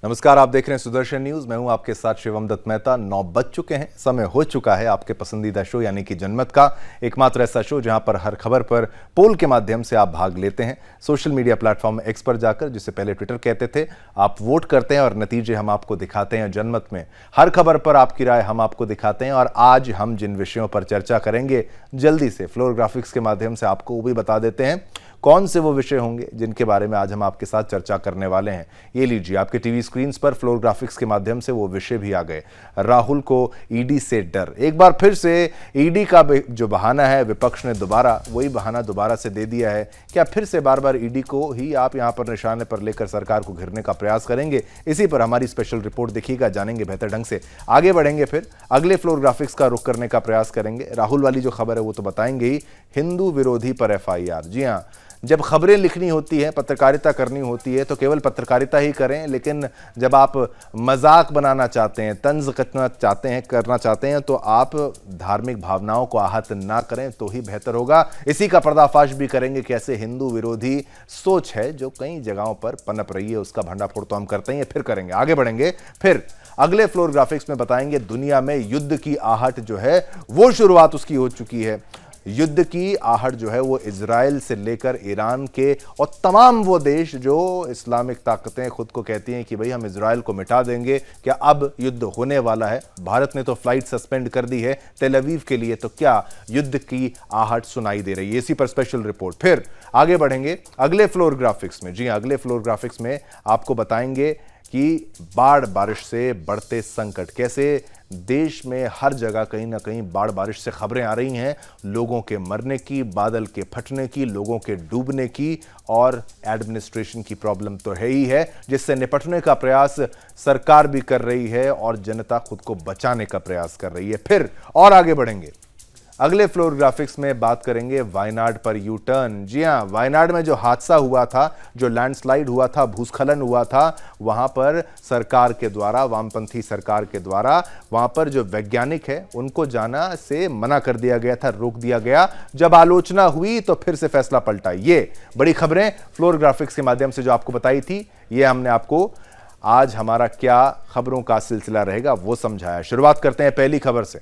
नमस्कार, आप देख रहे हैं सुदर्शन न्यूज। मैं हूं आपके साथ शिवम दत्त मेहता। 9 बज चुके हैं, समय हो चुका है आपके पसंदीदा शो यानी कि जनमत का, एकमात्र ऐसा शो जहां पर हर खबर पर पोल के माध्यम से आप भाग लेते हैं। सोशल मीडिया प्लेटफॉर्म एक्स पर जाकर, जिसे पहले ट्विटर कहते थे, आप वोट करते हैं और नतीजे हम आपको दिखाते हैं। जनमत में हर खबर पर आपकी राय हम आपको दिखाते हैं और आज हम जिन विषयों पर चर्चा करेंगे, जल्दी से फ्लोर ग्राफिक्स के माध्यम से आपको वो भी बता देते हैं कौन से वो विषय होंगे जिनके बारे में आज हम आपके साथ चर्चा करने वाले हैं। ये लीजिए, आपके टीवी स्क्रीन्स पर फ्लोर ग्राफिक्स के माध्यम से वो विषय भी आ गए। राहुल को ईडी से डर। एक बार फिर से ईडी का जो बहाना है, विपक्ष ने दोबारा वही बहाना दोबारा से दे दिया है। क्या फिर से बार बार ईडी को ही आप यहां पर निशाने पर लेकर सरकार को घेरने का प्रयास करेंगे? इसी पर हमारी स्पेशल रिपोर्ट देखिएगा, जानेंगे बेहतर ढंग से। आगे बढ़ेंगे, फिर अगले फ्लोर ग्राफिक्स का रुख करने का प्रयास करेंगे। राहुल वाली जो खबर है वो तो बताएंगे ही, हिंदू विरोधी पर FIR। जी हाँ, जब खबरें लिखनी होती है, पत्रकारिता करनी होती है तो केवल पत्रकारिता ही करें, लेकिन जब आप मजाक बनाना चाहते हैं, तंज करना चाहते हैं तो आप धार्मिक भावनाओं को आहत ना करें तो ही बेहतर होगा। इसी का पर्दाफाश भी करेंगे, कैसे हिंदू विरोधी सोच है जो कई जगहों पर पनप रही है, उसका भंडाफोड़ तो हम करते ही फिर करेंगे। आगे बढ़ेंगे, फिर अगले फ्लोर ग्राफिक्स में बताएंगे दुनिया में युद्ध की आहट जो है वो शुरुआत उसकी हो चुकी है। युद्ध की आहट जो है वो इजराइल से लेकर ईरान के और तमाम वो देश जो इस्लामिक ताकतें खुद को कहती हैं कि भाई हम इजराइल को मिटा देंगे, क्या अब युद्ध होने वाला है। भारत ने तो फ्लाइट सस्पेंड कर दी है तेल अवीव के लिए, तो क्या युद्ध की आहट सुनाई दे रही है? इसी पर स्पेशल रिपोर्ट। फिर आगे बढ़ेंगे अगले फ्लोर ग्राफिक्स में। जी हाँ, अगले फ्लोर ग्राफिक्स में आपको बताएंगे कि बाढ़ बारिश से बढ़ते संकट, कैसे देश में हर जगह कहीं ना कहीं बाढ़ बारिश से खबरें आ रही हैं, लोगों के मरने की, बादल के फटने की, लोगों के डूबने की, और एडमिनिस्ट्रेशन की प्रॉब्लम तो है ही है, जिससे निपटने का प्रयास सरकार भी कर रही है और जनता खुद को बचाने का प्रयास कर रही है। फिर और आगे बढ़ेंगे, अगले फ्लोर ग्राफिक्स में बात करेंगे वायनाड पर यू टर्न। जी हां, वायनाड में जो हादसा हुआ था, जो लैंडस्लाइड हुआ था, भूस्खलन हुआ था, वहां पर सरकार के द्वारा, वामपंथी सरकार के द्वारा, वहां पर जो वैज्ञानिक है उनको जाना से मना कर दिया गया था, रोक दिया गया। जब आलोचना हुई तो फिर से फैसला पलटा। ये बड़ी खबरें फ्लोर ग्राफिक्स के माध्यम से जो आपको बताई थी, ये हमने आपको आज हमारा क्या खबरों का सिलसिला रहेगा वो समझाया। शुरुआत करते हैं पहली खबर से।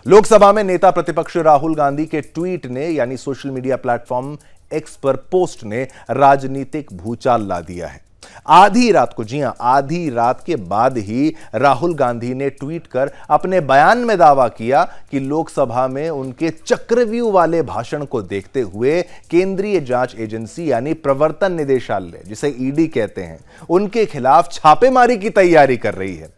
लोकसभा में नेता प्रतिपक्ष राहुल गांधी के ट्वीट ने, यानी सोशल मीडिया प्लेटफॉर्म एक्स पर पोस्ट ने राजनीतिक भूचाल ला दिया है। आधी रात को, जी हां, आधी रात के बाद ही राहुल गांधी ने ट्वीट कर अपने बयान में दावा किया कि लोकसभा में उनके चक्रव्यूह वाले भाषण को देखते हुए केंद्रीय जांच एजेंसी यानी प्रवर्तन निदेशालय, जिसे ईडी कहते हैं, उनके खिलाफ छापेमारी की तैयारी कर रही है।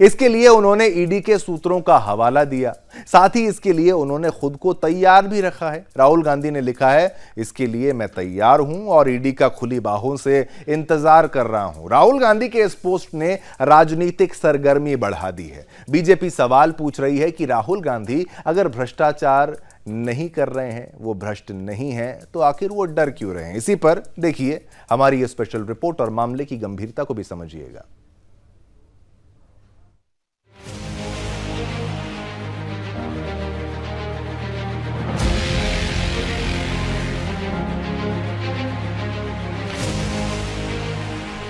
इसके लिए उन्होंने ईडी के सूत्रों का हवाला दिया, साथ ही इसके लिए उन्होंने खुद को तैयार भी रखा है। राहुल गांधी ने लिखा है, इसके लिए मैं तैयार हूं और ईडी का खुली बाहों से इंतजार कर रहा हूं। राहुल गांधी के इस पोस्ट ने राजनीतिक सरगर्मी बढ़ा दी है। बीजेपी सवाल पूछ रही है कि राहुल गांधी अगर भ्रष्टाचार नहीं कर रहे हैं, वो भ्रष्ट नहीं है, तो आखिर वो डर क्यों रहे हैं? इसी पर देखिए हमारी ये स्पेशल रिपोर्ट और मामले की गंभीरता को भी समझिएगा।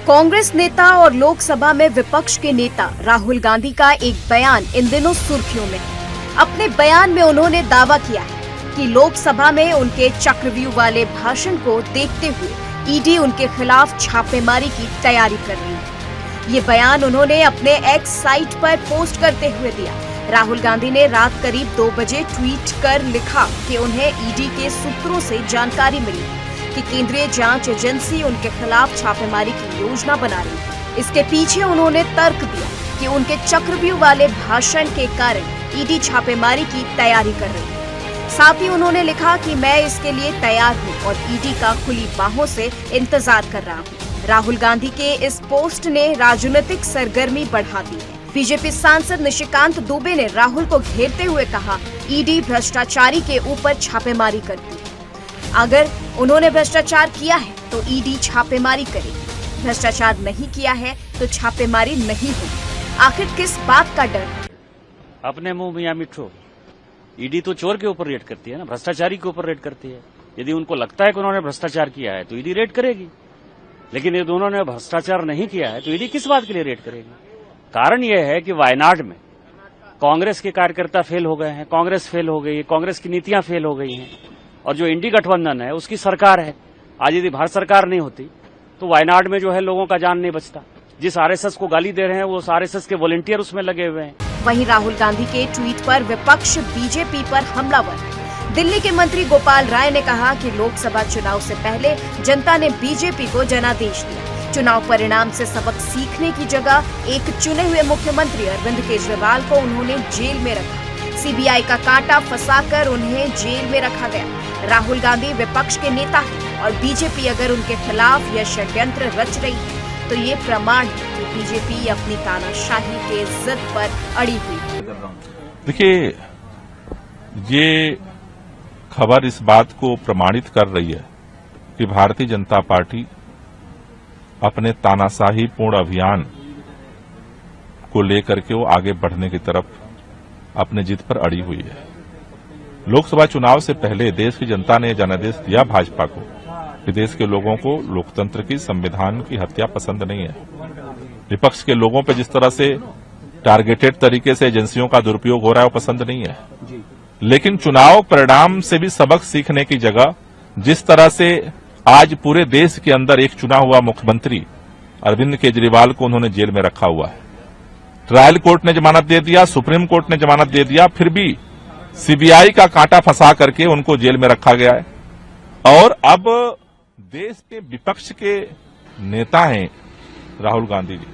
कांग्रेस नेता और लोकसभा में विपक्ष के नेता राहुल गांधी का एक बयान इन दिनों सुर्खियों में है। अपने बयान में उन्होंने दावा किया है कि लोकसभा में उनके चक्रव्यूह वाले भाषण को देखते हुए ईडी उनके खिलाफ छापेमारी की तैयारी कर रही है। ये बयान उन्होंने अपने एक्स साइट पर पोस्ट करते हुए दिया। राहुल गांधी ने रात करीब 2 बजे ट्वीट कर लिखा कि उन्हें ईडी के सूत्रों से जानकारी मिली कि केंद्रीय जांच एजेंसी उनके खिलाफ छापेमारी की योजना बना रही है। इसके पीछे उन्होंने तर्क दिया कि उनके चक्रव्यूह वाले भाषण के कारण ईडी छापेमारी की तैयारी कर रही है। साथ ही उन्होंने लिखा कि मैं इसके लिए तैयार हूं और ईडी का खुली बाहों से इंतजार कर रहा हूं। राहुल गांधी के इस पोस्ट ने राजनीतिक सरगर्मी बढ़ा दी है। बीजेपी सांसद निशिकांत दुबे ने राहुल को घेरते हुए कहा, ईडी भ्रष्टाचारी के ऊपर छापेमारी करती है। अगर उन्होंने भ्रष्टाचार किया है तो ईडी छापेमारी करेगी, भ्रष्टाचार नहीं किया है तो छापेमारी नहीं होगी। आखिर किस बात का डर? अपने मुंह मियां मिठो। ईडी तो चोर के ऊपर रेड करती है ना, भ्रष्टाचारी के ऊपर रेड करती है। यदि उनको लगता है कि उन्होंने भ्रष्टाचार किया है तो ईडी रेड करेगी। लेकिन ये दोनों ने भ्रष्टाचार नहीं किया है तो ईडी किस बात के लिए रेड करेगी? कारण यह है कि वायनाड में कांग्रेस के कार्यकर्ता फेल हो गए हैं, कांग्रेस फेल हो गई है, कांग्रेस की नीतियां फेल हो गई हैं और जो इंडी गठबंधन है उसकी सरकार है। आज यदि भारत सरकार नहीं होती तो वायनाड में जो है लोगों का जान नहीं बचता। जिस आरएसएस को गाली दे रहे हैं वो आरएसएस के वॉलंटियर उसमें लगे हुए हैं। वहीं राहुल गांधी के ट्वीट पर विपक्ष बीजेपी पर हमलावर। दिल्ली के मंत्री गोपाल राय ने कहा कि लोकसभा चुनाव से पहले जनता ने बीजेपी को जनादेश दिया। चुनाव परिणाम से सबक सीखने की जगह एक चुने हुए मुख्यमंत्री अरविंद केजरीवाल को उन्होंने जेल में रखा। सीबीआई का कांटा फंसाकर उन्हें जेल में रखा गया। राहुल गांधी विपक्ष के नेता हैं और बीजेपी अगर उनके खिलाफ यह षड्यंत्र रच रही है तो ये प्रमाण है कि बीजेपी अपनी तानाशाही के जिद पर अड़ी हुई है। देखिए, ये खबर इस बात को प्रमाणित कर रही है कि भारतीय जनता पार्टी अपने तानाशाही पूर्ण अभियान को लेकर के वो आगे बढ़ने की तरफ अपने जिद पर अड़ी हुई है। लोकसभा चुनाव से पहले देश की जनता ने जनादेश दिया भाजपा को कि देश के लोगों को लोकतंत्र की, संविधान की हत्या पसंद नहीं है। विपक्ष के लोगों पर जिस तरह से टारगेटेड तरीके से एजेंसियों का दुरुपयोग हो रहा है वो पसंद नहीं है। लेकिन चुनाव परिणाम से भी सबक सीखने की जगह जिस तरह से आज पूरे देश के अंदर एक चुना हुआ मुख्यमंत्री अरविंद केजरीवाल को उन्होंने जेल में रखा हुआ है। ट्रायल कोर्ट ने जमानत दे दिया, सुप्रीम कोर्ट ने जमानत दे दिया, फिर भी सीबीआई का कांटा फंसा करके उनको जेल में रखा गया है। और अब देश के विपक्ष के नेता हैं राहुल गांधी जी,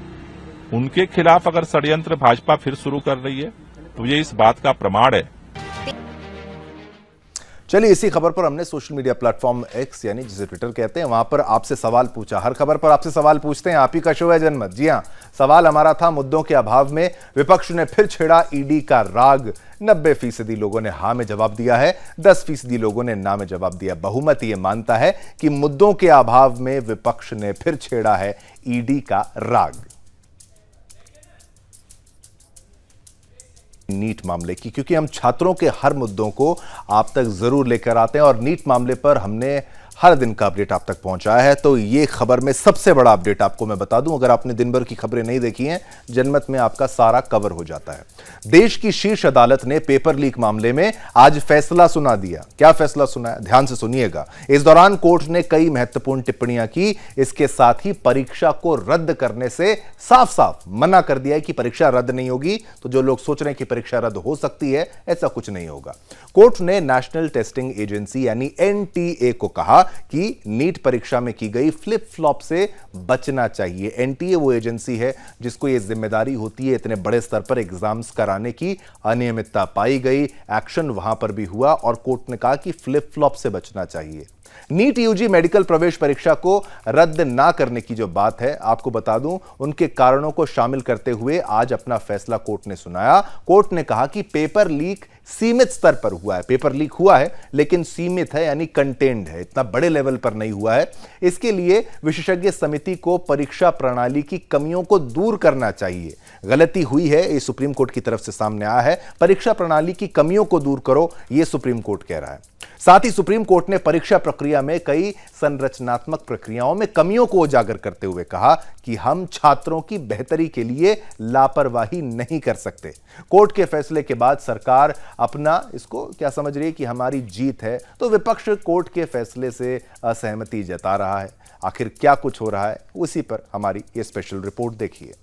उनके खिलाफ अगर षड्यंत्र भाजपा फिर शुरू कर रही है तो ये इस बात का प्रमाण है। चलिए, इसी खबर पर हमने सोशल मीडिया प्लेटफॉर्म एक्स यानी जिसे ट्विटर कहते हैं वहां पर आपसे सवाल पूछा। हर खबर पर आपसे सवाल पूछते हैं, आप ही का शो है जनमत। जी हां, सवाल हमारा था, मुद्दों के अभाव में विपक्ष ने फिर छेड़ा ईडी का राग। 90% लोगों ने हां में जवाब दिया है, 10% लोगों ने ना में जवाब दिया। बहुमत यह मानता है कि मुद्दों के अभाव में विपक्ष ने फिर छेड़ा है ईडी का राग। नीट मामले की, क्योंकि हम छात्रों के हर मुद्दों को आप तक जरूर लेकर आते हैं और नीट मामले पर हमने हर दिन का अपडेट आप तक पहुंचाया है। तो ये खबर में सबसे बड़ा अपडेट आपको मैं बता दूं, अगर आपने दिन भर की खबरें नहीं देखी हैं, जनमत में आपका सारा कवर हो जाता है। देश की शीर्ष अदालत ने पेपर लीक मामले में आज फैसला सुना दिया। क्या फैसला सुना है, ध्यान से सुनिएगा। इस दौरान कोर्ट ने कई महत्वपूर्ण टिप्पणियां की। इसके साथ ही परीक्षा को रद्द करने से साफ साफ मना कर दिया है कि परीक्षा रद्द नहीं होगी। तो जो लोग सोच रहे हैं कि परीक्षा रद्द हो सकती है, ऐसा कुछ नहीं होगा। कोर्ट ने नेशनल टेस्टिंग एजेंसी यानी एनटीए को कहा कि नीट परीक्षा में की गई फ्लिप फ्लॉप से बचना चाहिए। एनटीए वो एजेंसी है जिसको ये जिम्मेदारी होती है इतने बड़े स्तर पर एग्जाम्स कराने की। अनियमितता पाई गई, एक्शन वहां पर भी हुआ और कोर्ट ने कहा कि फ्लिप फ्लॉप से बचना चाहिए। नीट यूजी मेडिकल प्रवेश परीक्षा को रद्द ना करने की जो बात है, आपको बता दूं, उनके कारणों को शामिल करते हुए आज अपना फैसला कोर्ट ने सुनाया। कोर्ट ने कहा कि पेपर लीक सीमित स्तर पर हुआ है। पेपर लीक हुआ है लेकिन सीमित है, यानी कंटेन्ड है, इतना बड़े लेवल पर नहीं हुआ है। इसके लिए विशेषज्ञ समिति को परीक्षा प्रणाली की कमियों को दूर करना चाहिए। गलती हुई है, ये सुप्रीम कोर्ट की तरफ से सामने आया है। परीक्षा प्रणाली की कमियों को दूर करो, यह सुप्रीम कोर्ट कह रहा है। साथ ही सुप्रीम कोर्ट ने परीक्षा प्रक्रिया में कई संरचनात्मक प्रक्रियाओं में कमियों को उजागर करते हुए कहा कि हम छात्रों की बेहतरी के लिए लापरवाही नहीं कर सकते। कोर्ट के फैसले के बाद सरकार अपना इसको क्या समझ रही है कि हमारी जीत है, तो विपक्ष कोर्ट के फैसले से असहमति जता रहा है। आखिर क्या कुछ हो रहा है, उसी पर हमारी ये स्पेशल रिपोर्ट देखिए।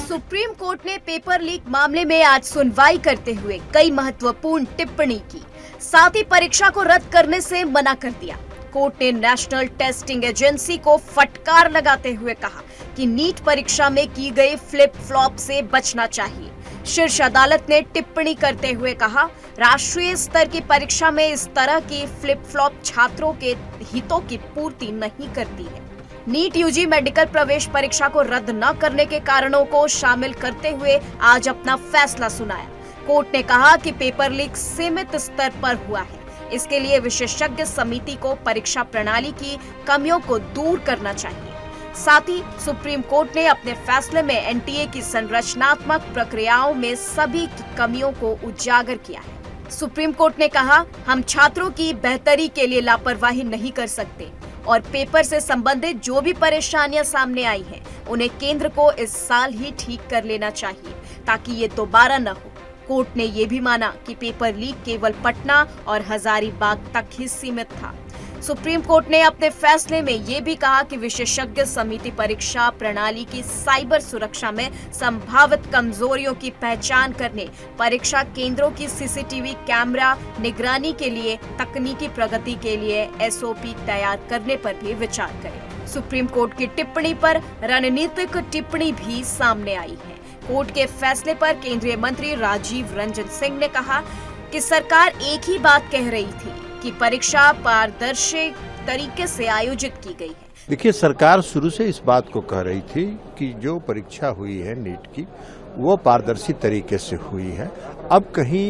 सुप्रीम कोर्ट ने पेपर लीक मामले में आज सुनवाई करते हुए कई महत्वपूर्ण टिप्पणी की। साथ ही परीक्षा को रद्द करने से मना कर दिया। कोर्ट ने नेशनल टेस्टिंग एजेंसी को फटकार लगाते हुए कहा कि नीट परीक्षा में की गई फ्लिप फ्लॉप से बचना चाहिए। शीर्ष अदालत ने टिप्पणी करते हुए कहा, राष्ट्रीय स्तर की परीक्षा में इस तरह की फ्लिप फ्लॉप छात्रों के हितों की पूर्ति नहीं करती है। नीट यूजी मेडिकल प्रवेश परीक्षा को रद्द न करने के कारणों को शामिल करते हुए आज अपना फैसला सुनाया। कोर्ट ने कहा कि पेपर लीक सीमित स्तर पर हुआ है। इसके लिए विशेषज्ञ समिति को परीक्षा प्रणाली की कमियों को दूर करना चाहिए। साथ ही सुप्रीम कोर्ट ने अपने फैसले में एनटीए की संरचनात्मक प्रक्रियाओं में सभी की कमियों को उजागर किया है। सुप्रीम कोर्ट ने कहा, हम छात्रों की बेहतरी के लिए लापरवाही नहीं कर सकते और पेपर से संबंधित जो भी परेशानियां सामने आई हैं, उन्हें केंद्र को इस साल ही ठीक कर लेना चाहिए ताकि ये दोबारा न हो। कोर्ट ने ये भी माना कि पेपर लीक केवल पटना और हजारीबाग तक ही सीमित था। सुप्रीम कोर्ट ने अपने फैसले में ये भी कहा कि विशेषज्ञ समिति परीक्षा प्रणाली की साइबर सुरक्षा में संभावित कमजोरियों की पहचान करने, परीक्षा केंद्रों की सीसीटीवी कैमरा निगरानी के लिए तकनीकी प्रगति के लिए एसओपी तैयार करने पर भी विचार करे। सुप्रीम कोर्ट की टिप्पणी पर रणनीतिक टिप्पणी भी सामने आई है। कोर्ट के फैसले पर केंद्रीय मंत्री राजीव रंजन सिंह ने कहा कि सरकार एक ही बात कह रही थी कि परीक्षा पारदर्शी तरीके से आयोजित की गई है। देखिए, सरकार शुरू से इस बात को कह रही थी कि जो परीक्षा हुई है नीट की, वो पारदर्शी तरीके से हुई है। अब कहीं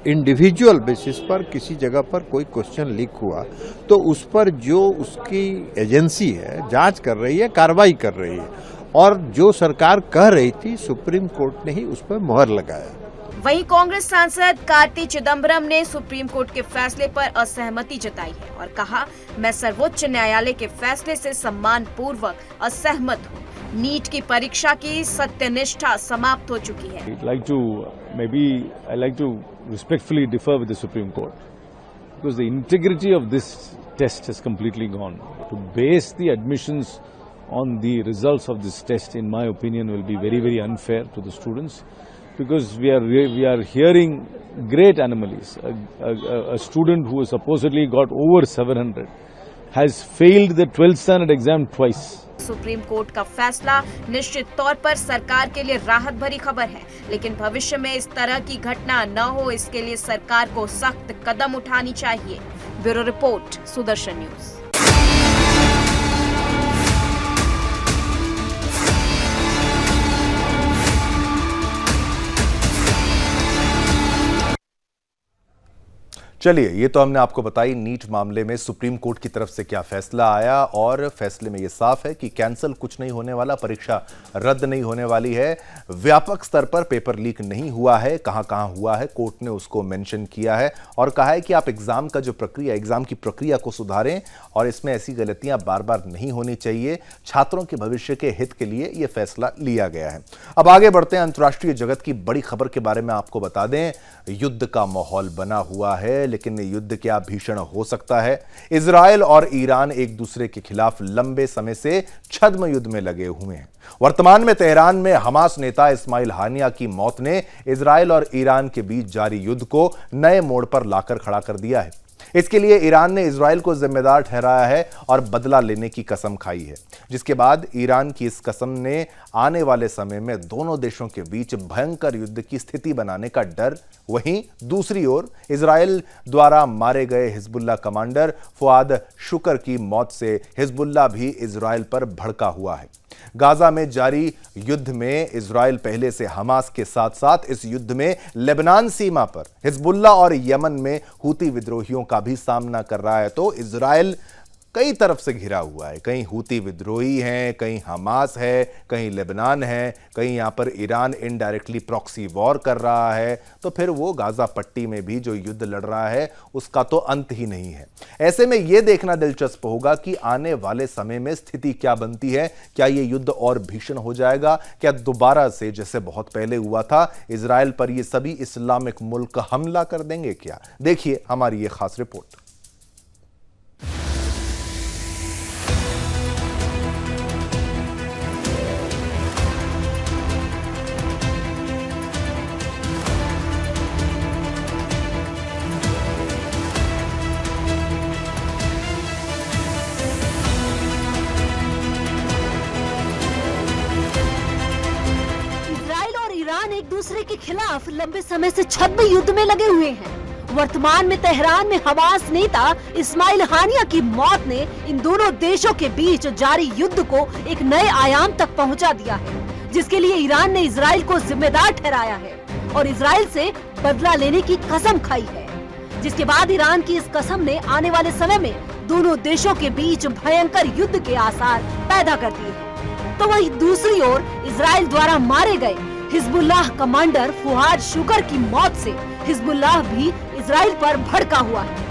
इंडिविजुअल बेसिस पर किसी जगह पर कोई क्वेश्चन लीक हुआ तो उस पर जो उसकी एजेंसी है जांच कर रही है, कार्रवाई कर रही है, और जो सरकार कह रही थी सुप्रीम कोर्ट ने ही उस पर मोहर लगाया। वहीं कांग्रेस सांसद कार्ति चिदम्बरम ने सुप्रीम कोर्ट के फैसले पर असहमति जताई है और कहा, मैं सर्वोच्च न्यायालय के फैसले से सम्मान पूर्वक असहमत हूँ। नीट की परीक्षा की सत्यनिष्ठा समाप्त हो चुकी है। I like to respectfully differ with the Supreme Court because the integrity of this test has completely gone. To base the admissions on the results of this test, in my opinion, will be very, very unfair to the students. Because we are hearing great anomalies. A student who has supposedly got over 700 has failed the 12th standard exam twice. Supreme court का फैसला निश्चित तौर पर सरकार के लिए राहत भरी खबर है, लेकिन भविष्य में इस तरह की घटना न हो, इसके लिए सरकार को सख्त कदम उठानी चाहिए। Bureau report, Sudarshan news. चलिए, ये तो हमने आपको बताई नीट मामले में सुप्रीम कोर्ट की तरफ से क्या फैसला आया, और फैसले में ये साफ है कि कैंसिल कुछ नहीं होने वाला, परीक्षा रद्द नहीं होने वाली है। व्यापक स्तर पर पेपर लीक नहीं हुआ है, कहां-कहां हुआ है कोर्ट ने उसको मेंशन किया है और कहा है कि आप एग्जाम का जो प्रक्रिया, एग्जाम की प्रक्रिया को सुधारें और इसमें ऐसी गलतियां बार-बार नहीं होनी चाहिए। छात्रों के भविष्य के हित के लिए यह फैसला लिया गया है। अब आगे बढ़ते हैं, अंतर्राष्ट्रीय जगत की बड़ी खबर के बारे में आपको बता दें। युद्ध का माहौल बना हुआ है, लेकिन युद्ध क्या भीषण हो सकता है। इजराइल और ईरान एक दूसरे के खिलाफ लंबे समय से छद्म युद्ध में लगे हुए हैं। वर्तमान में तेहरान में हमास नेता इस्माइल हानिया की मौत ने इजराइल और ईरान के बीच जारी युद्ध को नए मोड़ पर लाकर खड़ा कर दिया है। इसके लिए ईरान ने इजराइल को जिम्मेदार ठहराया है और बदला लेने की कसम खाई है, जिसके बाद ईरान की इस कसम ने आने वाले समय में दोनों देशों के बीच भयंकर युद्ध की स्थिति बनाने का डर। वहीं दूसरी ओर इजराइल द्वारा मारे गए हिजबुल्लाह कमांडर फुआद शुक्र की मौत से हिजबुल्लाह भी इजराइल पर भड़का हुआ है। गाजा में जारी युद्ध में इजराइल पहले से हमास के साथ साथ इस युद्ध में लेबनान सीमा पर हिजबुल्लाह और यमन में हूती विद्रोहियों का भी सामना कर रहा है। तो इजराइल कई तरफ से घिरा हुआ है, कहीं हूती विद्रोही हैं, कहीं हमास है, कहीं लेबनान है, कहीं यहां पर ईरान इनडायरेक्टली प्रॉक्सी वॉर कर रहा है। तो फिर वो गाजा पट्टी में भी जो युद्ध लड़ रहा है उसका तो अंत ही नहीं है। ऐसे में यह देखना दिलचस्प होगा कि आने वाले समय में स्थिति क्या बनती है। क्या यह युद्ध और भीषण हो जाएगा? क्या दोबारा से जैसे बहुत पहले हुआ था इजराइल पर ये सभी इस्लामिक मुल्क हमला कर देंगे क्या? देखिए हमारी ये खास रिपोर्ट। एक दूसरे के खिलाफ लंबे समय से छद्म युद्ध में लगे हुए हैं। वर्तमान में तेहरान में हमास नेता इस्माइल हानिया की मौत ने इन दोनों देशों के बीच जारी युद्ध को एक नए आयाम तक पहुंचा दिया है, जिसके लिए ईरान ने इजराइल को जिम्मेदार ठहराया है और इजराइल से बदला लेने की कसम खाई है। जिसके बाद ईरान की इस कसम ने आने वाले समय में दोनों देशों के बीच भयंकर युद्ध के आसार पैदा करती है। तो वहीं दूसरी ओर इजराइल द्वारा मारे गए हिजबुल्लाह कमांडर फुआद शुकर की मौत से हिजबुल्लाह भी इजराइल पर भड़का हुआ है।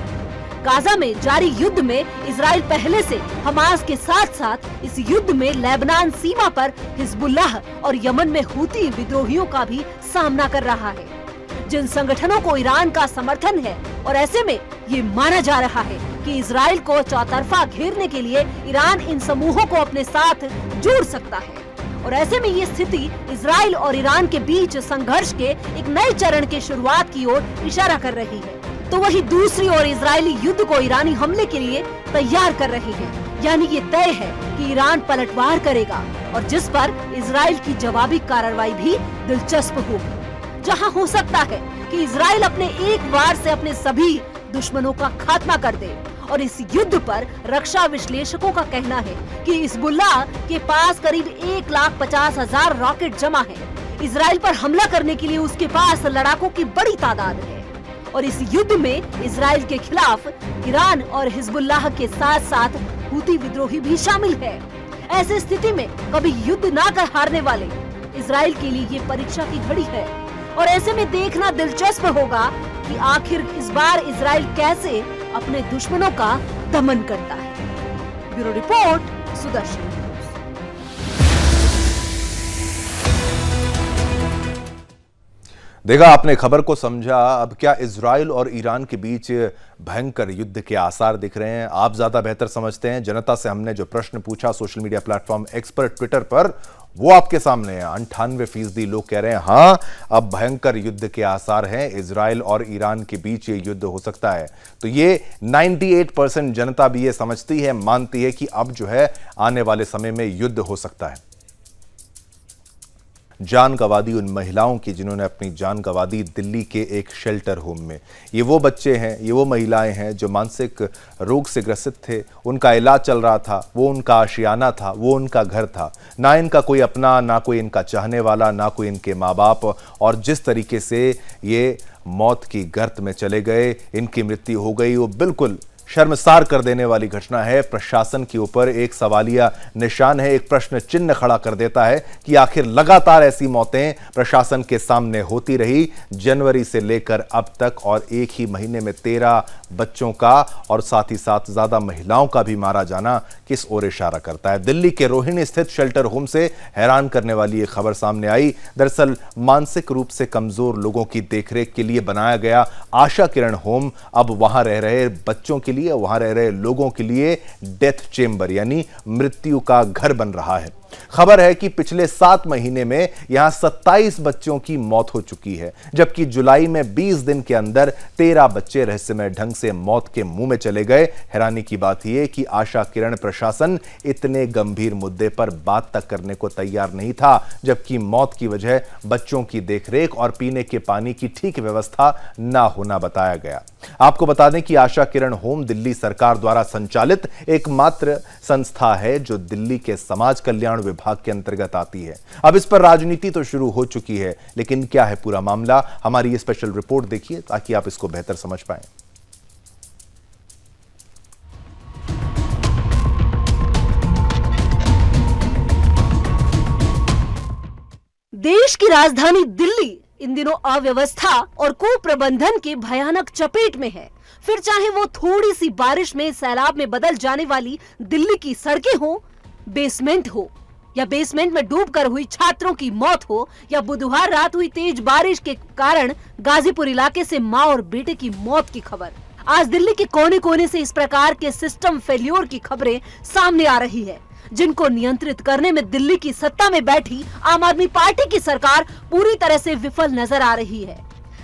गाजा में जारी युद्ध में इजराइल पहले से हमास के साथ साथ इस युद्ध में लेबनान सीमा पर हिजबुल्लाह और यमन में हूती विद्रोहियों का भी सामना कर रहा है, जिन संगठनों को ईरान का समर्थन है। और ऐसे में ये माना जा रहा है कि इजराइल को चौतरफा घेरने के लिए ईरान इन समूहों को अपने साथ जोड़ सकता है। और ऐसे में ये स्थिति इजराइल और ईरान के बीच संघर्ष के एक नए चरण की शुरुआत की ओर इशारा कर रही है। तो वहीं दूसरी ओर इजरायली युद्ध को ईरानी हमले के लिए तैयार कर रही है, यानी ये तय है कि ईरान पलटवार करेगा और जिस पर इजराइल की जवाबी कार्रवाई भी दिलचस्प होगी, जहां हो सकता है कि इजराइल अपने एक वार से अपने सभी दुश्मनों का खात्मा कर दे। और इस युद्ध पर रक्षा विश्लेषकों का कहना है कि हिजबुल्लाह के पास करीब 1,50,000 रॉकेट जमा है। इजराइल पर हमला करने के लिए उसके पास लड़ाकों की बड़ी तादाद है। और इस युद्ध में इजराइल के खिलाफ ईरान और हिजबुल्लाह के साथ साथ हूती विद्रोही भी शामिल है। ऐसी स्थिति में कभी युद्ध ना कर हारने वाले इजराइल के लिए ये परीक्षा की घड़ी है। और ऐसे में देखना दिलचस्प होगा कि आखिर इस बार इजराइल कैसे अपने दुश्मनों का दमन करता है। Bureau report, Sudarshan. देखा आपने, खबर को समझा। अब क्या इजराइल और ईरान के बीच भयंकर युद्ध के आसार दिख रहे हैं? आप ज्यादा बेहतर समझते हैं। जनता से हमने जो प्रश्न पूछा सोशल मीडिया प्लेटफॉर्म एक्स पर, ट्विटर पर, वो आपके सामने है। 98% लोग कह रहे हैं हाँ, अब भयंकर युद्ध के आसार हैं, इजराइल और ईरान के बीच ये युद्ध हो सकता है। तो ये 98% जनता भी ये समझती है, मानती है कि अब जो है आने वाले समय में युद्ध हो सकता है। जान गंवा दी उन महिलाओं की जिन्होंने अपनी जान गंवा दी दिल्ली के एक शेल्टर होम में। ये वो बच्चे हैं, ये वो महिलाएं हैं जो मानसिक रोग से ग्रसित थे, उनका इलाज चल रहा था, वो उनका आशियाना था, वो उनका घर था। ना इनका कोई अपना, ना कोई इनका चाहने वाला, ना कोई इनके माँ बाप। और जिस तरीके से ये मौत की गर्त में चले गए, इनकी मृत्यु हो गई, वो बिल्कुल शर्मसार कर देने वाली घटना है। प्रशासन के ऊपर एक सवालिया निशान है, एक प्रश्न चिन्ह खड़ा कर देता है कि आखिर लगातार ऐसी मौतें प्रशासन के सामने होती रही, जनवरी से लेकर अब तक, और एक ही महीने में 13 बच्चों का और साथ ही साथ ज्यादा महिलाओं का भी मारा जाना किस ओर इशारा करता है? दिल्ली के रोहिणी स्थित शेल्टर होम से हैरान करने वाली ये खबर सामने आई। दरअसल मानसिक रूप से कमजोर लोगों की देखरेख के लिए बनाया गया आशा किरण होम अब वहां रह रहे बच्चों के लिए, वहां रह रहे लोगों के लिए डेथ चेंबर यानी मृत्यु का घर बन रहा है। खबर है कि पिछले 7 महीने में यहां 27 बच्चों की मौत हो चुकी है, जबकि जुलाई में 20 दिन के अंदर 13 बच्चे रहस्यमय ढंग से मौत के मुंह में चले गए। हैरानी की बात यह कि आशा किरण प्रशासन इतने गंभीर मुद्दे पर बात तक करने को तैयार नहीं था, जबकि मौत की वजह बच्चों की देखरेख और पीने के पानी की ठीक व्यवस्था ना होना बताया गया। आपको बता दें कि आशा किरण होम दिल्ली सरकार द्वारा संचालित एकमात्र संस्था है जो दिल्ली के समाज कल्याण विभाग के अंतर्गत आती है। अब इस पर राजनीति तो शुरू हो चुकी है, लेकिन क्या है पूरा मामला, हमारी ये स्पेशल रिपोर्ट देखिए ताकि आप इसको बेहतर समझ पाएं। देश की राजधानी दिल्ली इन दिनों अव्यवस्था और कुप्रबंधन के भयानक चपेट में है। फिर चाहे वो थोड़ी सी बारिश में सैलाब में बदल जाने वाली दिल्ली की सड़कें हो, बेसमेंट हो, या बेसमेंट में डूबकर हुई छात्रों की मौत हो, या बुधवार रात हुई तेज बारिश के कारण गाजीपुर इलाके से मां और बेटे की मौत की खबर। आज दिल्ली के कोने कोने से इस प्रकार के सिस्टम फेल्योर की खबरें सामने आ रही है, जिनको नियंत्रित करने में दिल्ली की सत्ता में बैठी आम आदमी पार्टी की सरकार पूरी तरह से विफल नजर आ रही है।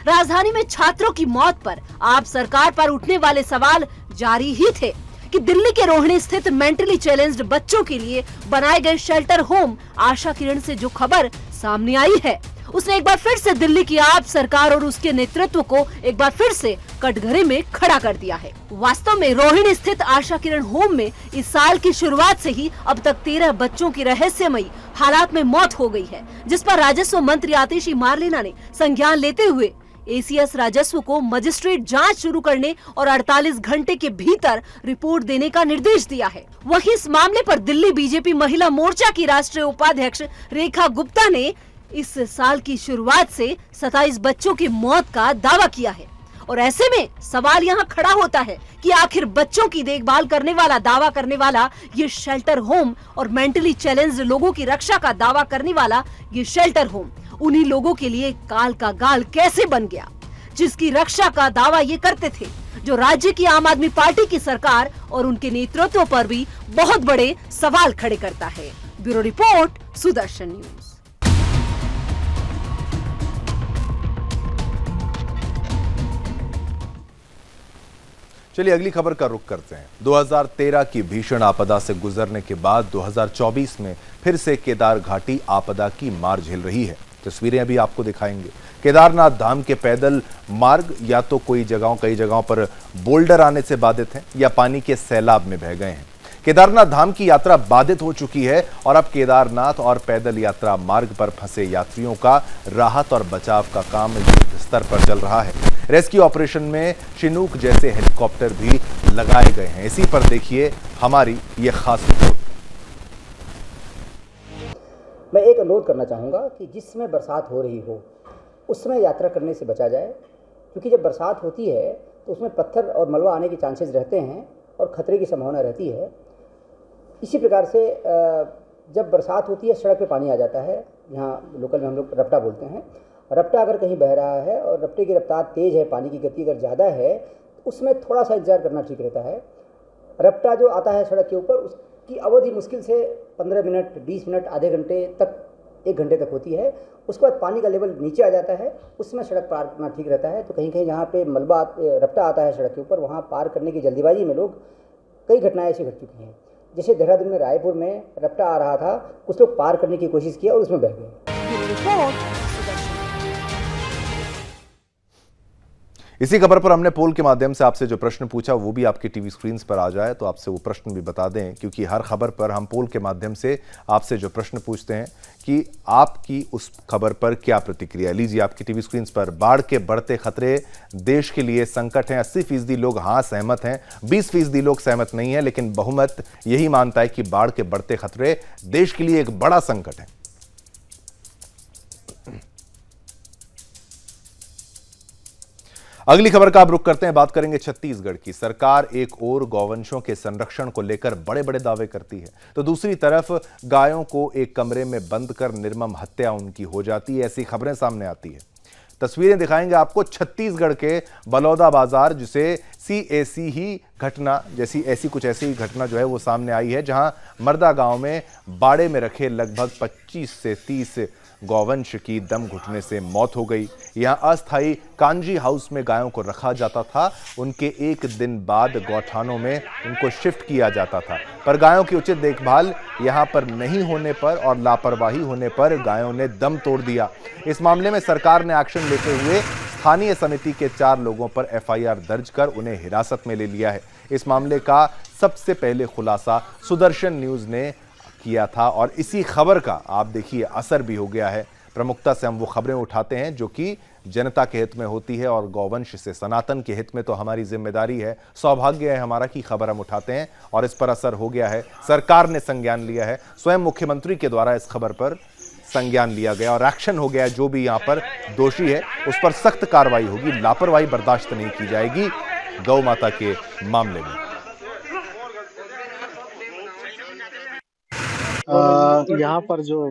राजधानी में छात्रों की मौत पर आप सरकार पर उठने वाले सवाल जारी ही थे कि दिल्ली के रोहिणी स्थित मेंटली चैलेंज्ड बच्चों के लिए बनाए गए शेल्टर होम आशा किरण से जो खबर सामने आई है, उसने एक बार फिर से दिल्ली की आप सरकार और उसके नेतृत्व को एक बार फिर से कटघरे में खड़ा कर दिया है। वास्तव में रोहिणी स्थित आशा किरण होम में इस साल की शुरुआत से ही अब तक 13 बच्चों की रहस्यमयी हालात में मौत हो गई है, जिस पर राजस्व मंत्री आतिशी मारलेना ने संज्ञान लेते हुए एसीएस राजस्व को मजिस्ट्रेट जांच शुरू करने और 48 घंटे के भीतर रिपोर्ट देने का निर्देश दिया है। वहीं इस मामले पर दिल्ली बीजेपी महिला मोर्चा की राष्ट्रीय उपाध्यक्ष रेखा गुप्ता ने इस साल की शुरुआत से 27 बच्चों की मौत का दावा किया है। और ऐसे में सवाल यहाँ खड़ा होता है कि आखिर बच्चों की देखभाल करने वाला दावा करने वाला ये शेल्टर होम और मेंटली चैलेंज्ड लोगों की रक्षा का दावा करने वाला ये शेल्टर होम उन्हीं लोगों के लिए काल का गाल कैसे बन गया, जिसकी रक्षा का दावा ये करते थे, जो राज्य की आम आदमी पार्टी की सरकार और उनके नेतृत्व पर भी बहुत बड़े सवाल खड़े करता है। Bureau report, Sudarshan news. चलिए अगली खबर का रुख करते हैं। 2013 की भीषण आपदा से गुजरने के बाद 2024 में फिर से केदार घाटी आपदा की मार झेल रही है। तस्वीरें अभी आपको दिखाएंगे। केदारनाथ धाम के पैदल मार्ग या तो कई जगहों पर बोल्डर आने से बाधित हैं या पानी के सैलाब में बह गए हैं। केदारनाथ धाम की यात्रा बाधित हो चुकी है और अब केदारनाथ और पैदल यात्रा मार्ग पर फंसे यात्रियों का राहत और बचाव का काम युद्ध स्तर पर चल रहा है। रेस्क्यू ऑपरेशन में चिनूक जैसे हेलीकॉप्टर भी लगाए गए हैं। इसी पर देखिए हमारी ये खास रिपोर्ट। मैं एक अनुरोध करना चाहूँगा कि जिस समय बरसात हो रही हो उस समय यात्रा करने से बचा जाए, क्योंकि जब बरसात होती है तो उसमें पत्थर और मलबा आने के चांसेस रहते हैं और खतरे की संभावना रहती है। इसी प्रकार से जब बरसात होती है सड़क पे पानी आ जाता है, यहाँ लोकल में हम लोग रपटा बोलते हैं। रपटा अगर कहीं बह रहा है और रपटे की रफ्तार तेज़ है, पानी की गति अगर ज़्यादा है, उसमें थोड़ा सा इंतजार करना ठीक रहता है। रपटा जो आता है सड़क के ऊपर उसकी अवधि मुश्किल से 15 मिनट, 20 मिनट, आधे घंटे तक, 1 घंटे तक होती है। उसके बाद पानी का लेवल नीचे आ जाता है, उसमें सड़क पार करना ठीक रहता है। तो कहीं कहीं जहाँ पे मलबा रपटा आता है सड़क के ऊपर, वहाँ पार करने की जल्दीबाजी में लोग कई घटनाएं ऐसी घट चुकी हैं। जैसे देहरादून में रायपुर में रपटा आ रहा था, कुछ लोग पार करने की कोशिश किया और उसमें बह गए। इसी खबर पर हमने पोल के माध्यम से आपसे जो प्रश्न पूछा वो भी आपकी टीवी स्क्रीन पर आ जाए तो आपसे वो प्रश्न भी बता दें, क्योंकि हर खबर पर हम पोल के माध्यम से आपसे जो प्रश्न पूछते हैं कि आपकी उस खबर पर क्या प्रतिक्रिया। लीजिए आपकी टीवी स्क्रीन पर, बाढ़ के बढ़ते खतरे देश के लिए संकट हैं। 80% लोग हाँ सहमत हैं, 20% लोग सहमत नहीं है, लेकिन बहुमत यही मानता है कि बाढ़ के बढ़ते खतरे देश के लिए एक बड़ा संकट है। अगली खबर का आप रुख करते हैं। बात करेंगे छत्तीसगढ़ की। सरकार एक ओर गौवंशों के संरक्षण को लेकर बड़े बड़े दावे करती है, तो दूसरी तरफ गायों को एक कमरे में बंद कर निर्मम हत्या उनकी हो जाती है, ऐसी खबरें सामने आती है। तस्वीरें दिखाएंगे आपको छत्तीसगढ़ के बलौदा बाजार, जिसे CAC ही घटना ऐसी ही घटना जो है वो सामने आई है, जहां मर्दा गांव में बाड़े में रखे लगभग 25 से 30 गौवंश की दम घुटने से मौत हो गई। यहां अस्थायी कांजी हाउस में गायों को रखा जाता था। उनके एक दिन बाद गौठानों में उनको शिफ्ट किया जाता था, पर गायों की उचित देखभाल यहां पर नहीं होने पर और लापरवाही होने पर गायों ने दम तोड़ दिया। इस मामले में सरकार ने एक्शन लेते हुए स्थानीय समिति के 4 लोगों पर FIR दर्ज कर उन्हें हिरासत में ले लिया है। इस मामले का सबसे पहले खुलासा सुदर्शन न्यूज ने किया था और इसी खबर का आप देखिए असर भी हो गया है। प्रमुखता से हम वो खबरें उठाते हैं जो कि जनता के हित में होती है और गौवंश से सनातन के हित में तो हमारी जिम्मेदारी है, सौभाग्य है हमारा कि खबर हम उठाते हैं और इस पर असर हो गया है। सरकार ने संज्ञान लिया है, स्वयं मुख्यमंत्री के द्वारा इस खबर पर संज्ञान लिया गया और एक्शन हो गया। जो भी यहाँ पर दोषी है उस पर सख्त कार्रवाई होगी, लापरवाही बर्दाश्त नहीं की जाएगी गौ माता के मामले में। यहाँ पर जो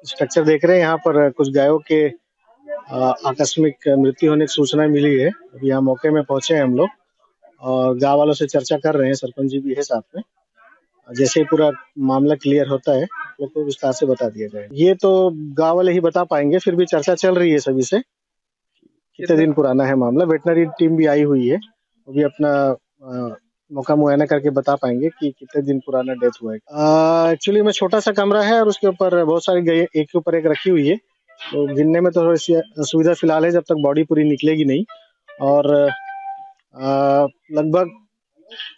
स्ट्रक्चर देख रहे हैं, यहाँ पर कुछ गायों के आकस्मिक मृत्यु होने की सूचना मिली है। अभी यहाँ मौके में पहुंचे हैं हम लोग और गाँव वालों से चर्चा कर रहे हैं, सरपंच जी भी है साथ में। जैसे ही पूरा मामला क्लियर होता है लोग को विस्तार से बता दिया जाएगा। ये तो गाँव वाले ही बता पाएंगे, फिर भी चर्चा चल रही है सभी से। कितने दिन पुराना है मामला, वेटनरी टीम भी आई हुई है, वो भी अपना मौका मुआयना करके बता पाएंगे कि कितने दिन पुराना डेथ हुआ है। एक्चुअली में छोटा सा कमरा है और उसके ऊपर बहुत सारी गायें एक के ऊपर एक रखी हुई है, तो गिनने में तो थोड़ी सी असुविधा फिलहाल है जब तक बॉडी पूरी निकलेगी नहीं। और लगभग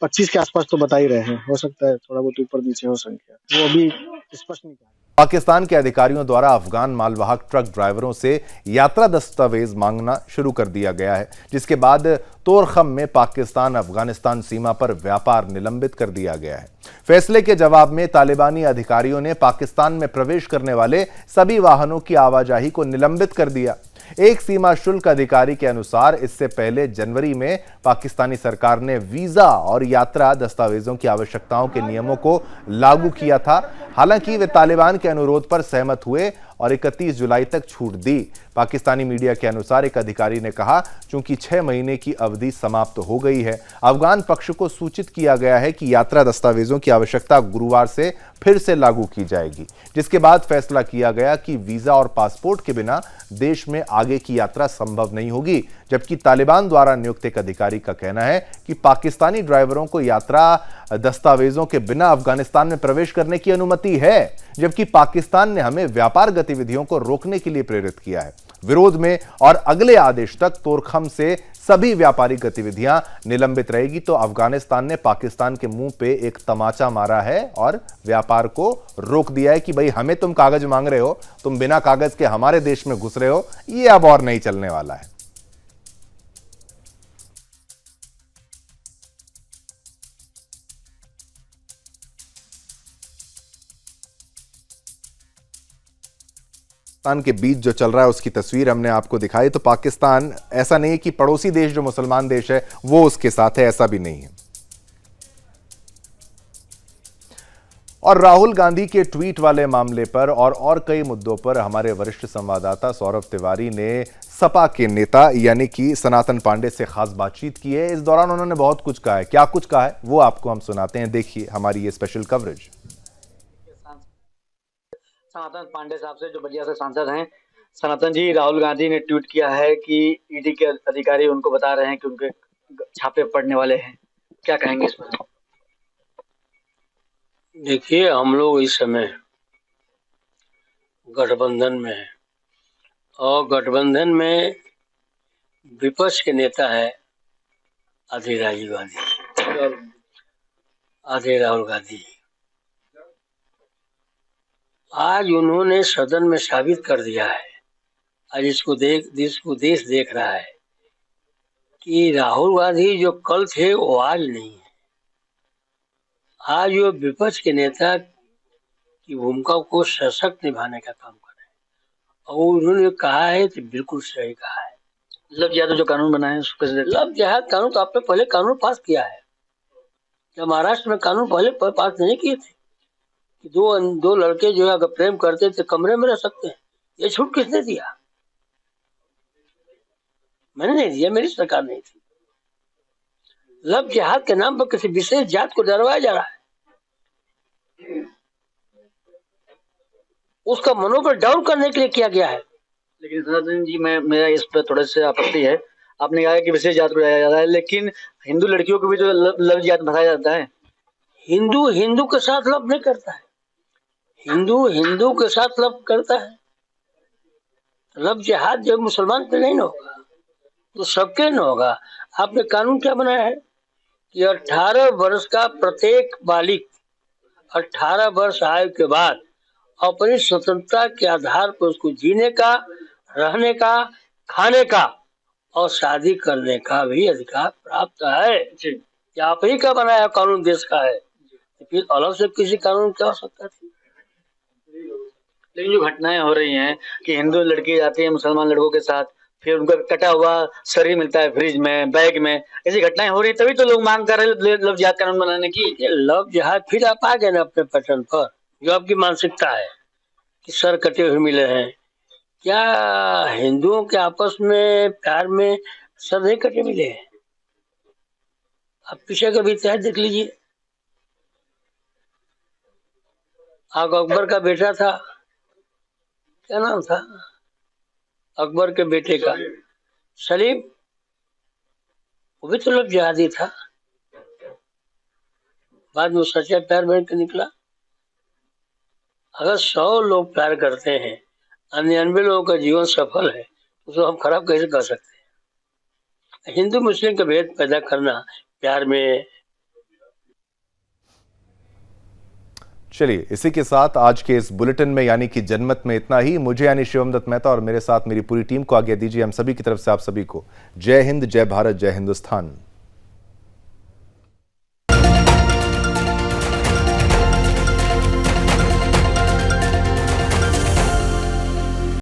25 के आसपास तो बता ही रहे हैं, हो सकता है थोड़ा बहुत ऊपर नीचे हो संख्या, वो अभी स्पष्ट नहीं कहा। पाकिस्तान के अधिकारियों द्वारा अफगान मालवाहक ट्रक ड्राइवरों से यात्रा दस्तावेज मांगना शुरू कर दिया गया है, जिसके बाद तोरखम में पाकिस्तान अफगानिस्तान सीमा पर व्यापार निलंबित कर दिया गया है। फैसले के जवाब में तालिबानी अधिकारियों ने पाकिस्तान में प्रवेश करने वाले सभी वाहनों की आवाजाही को निलंबित कर दिया। एक सीमा शुल्क अधिकारी के अनुसार इससे पहले जनवरी में पाकिस्तानी सरकार ने वीजा और यात्रा दस्तावेजों की आवश्यकताओं के नियमों को लागू किया था। हालांकि वे तालिबान के अनुरोध पर सहमत हुए और 31 जुलाई तक छूट दी। पाकिस्तानी मीडिया के अनुसार एक अधिकारी ने कहा, चूंकि 6 महीने की अवधि समाप्त हो गई है, अफगान पक्ष को सूचित किया गया है कि यात्रा दस्तावेजों की आवश्यकता गुरुवार से फिर से लागू की जाएगी, जिसके बाद फैसला किया गया कि वीजा और पासपोर्ट के बिना देश में आगे की यात्रा संभव नहीं होगी। जबकि तालिबान द्वारा नियुक्त एक अधिकारी का कहना है कि पाकिस्तानी ड्राइवरों को यात्रा दस्तावेजों के बिना अफगानिस्तान में प्रवेश करने की अनुमति है, जबकि पाकिस्तान ने हमें व्यापार गतिविधियों को रोकने के लिए प्रेरित किया है। विरोध में और अगले आदेश तक तोरखम से सभी व्यापारिक गतिविधियां निलंबित रहेगी। तो अफगानिस्तान ने पाकिस्तान के मुंह पे एक तमाचा मारा है और व्यापार को रोक दिया है कि भाई हमें तुम कागज मांग रहे हो, तुम बिना कागज के हमारे देश में घुस रहे हो, ये अब और नहीं चलने वाला है। पाकिस्तान के बीच जो चल रहा है उसकी तस्वीर हमने आपको दिखाई। तो पाकिस्तान ऐसा नहीं है कि पड़ोसी देश जो मुसलमान देश है वो उसके साथ है, ऐसा भी नहीं है। और राहुल गांधी के ट्वीट वाले मामले पर और कई मुद्दों पर हमारे वरिष्ठ संवाददाता सौरभ तिवारी ने सपा के नेता यानी कि सनातन पांडे से खास बातचीत की है। इस दौरान उन्होंने बहुत कुछ कहा है। क्या कुछ कहा है वो आपको हम सुनाते हैं, देखिए हमारी ये स्पेशल कवरेज। सनातन पांडे साहब से, जो बलिया से सांसद हैं। सनातन जी, राहुल गांधी ने ट्वीट किया है कि ईडी के अधिकारी उनको बता रहे हैं कि उनके छापे पड़ने वाले हैं, क्या कहेंगे इस पर? देखिए, हम लोग इस समय गठबंधन में हैं और गठबंधन में विपक्ष के नेता है आधे राजीव गांधी, आधे राहुल गांधी। आज उन्होंने सदन में साबित कर दिया है, आज इसको देश देख रहा है कि राहुल गांधी जो कल थे वो आज नहीं है। आज वो विपक्ष के नेता की भूमिका को सशक्त निभाने का काम कर रहे हैं और उन्होंने कहा है तो बिल्कुल सही कहा है। लव जिहाद जो कानून बना है, लव जिहाद कानून तो आपने पहले कानून पास किया है। जब महाराष्ट्र में कानून पहले पास नहीं किए थे कि दो लड़के जो है अगर प्रेम करते थे कमरे में रह सकते हैं, ये छूट किसने दिया? मैंने नहीं दिया, मेरी सरकार नहीं थी। लव जिहाद के नाम पर किसी विशेष जात को डरवाया जा रहा है, उसका मनोबल डाउन करने के लिए किया गया है। लेकिन सनातन जी, मेरा इस पर थोड़ा सा आपत्ति है। आपने कहा कि विशेष जात को डराया जा रहा है, लेकिन हिंदू लड़कियों को भी तो लव जिहाद बताया जाता है। हिंदू हिंदू के साथ लव नहीं करता है, हिंदू हिंदू के साथ लव करता है। लव जिहाद जब मुसलमान पे नहीं होगा तो सबके न होगा। आपने कानून क्या बनाया है कि 18 वर्ष का प्रत्येक बालिग 18 वर्ष आयु के बाद अपनी स्वतंत्रता के आधार पर उसको जीने का, रहने का, खाने का और शादी करने का भी अधिकार प्राप्त है। ये आप ही का बनाया कानून, देश का है, फिर अलग से किसी कानून क्या हो सकता थी? लेकिन जो घटनाएं हो रही हैं कि हिंदू लड़की जाती है मुसलमान लड़कों के साथ, फिर उनका कटा हुआ शरीर मिलता है फ्रिज में, बैग में, ऐसी घटनाएं हो रही, तभी तो लोग मांग कर रहे हैं लव जिहाद कानून बनाने की। लव जिहाद फिर आप आ गए ना अपने पैटर्न पर, जो आपकी मानसिकता है कि सर कटे हुए मिले हैं। क्या हिंदुओं के आपस में प्यार में सर नहीं कटे मिले हैं? आप पीछे का भी इतिहास देख लीजिए। अकबर का बेटा था, क्या नाम था अकबर के बेटे का? सलीम। वो भी तो लव जिहादी था, बाद में सच्चा प्यार बन के निकला। अगर 100 लोग प्यार करते हैं, 99 लोगों का जीवन सफल है, उसको हम खराब कैसे कर सकते हैं? हिंदू मुस्लिम का भेद पैदा करना प्यार में चलिए इसी के साथ आज के इस बुलेटिन में यानी कि जनमत में इतना ही। मुझे यानी शिवम दत्त मेहता और मेरे साथ मेरी पूरी टीम को आज्ञा दीजिए। हम सभी की तरफ से आप सभी को जय हिंद, जय भारत, जय हिंदुस्तान।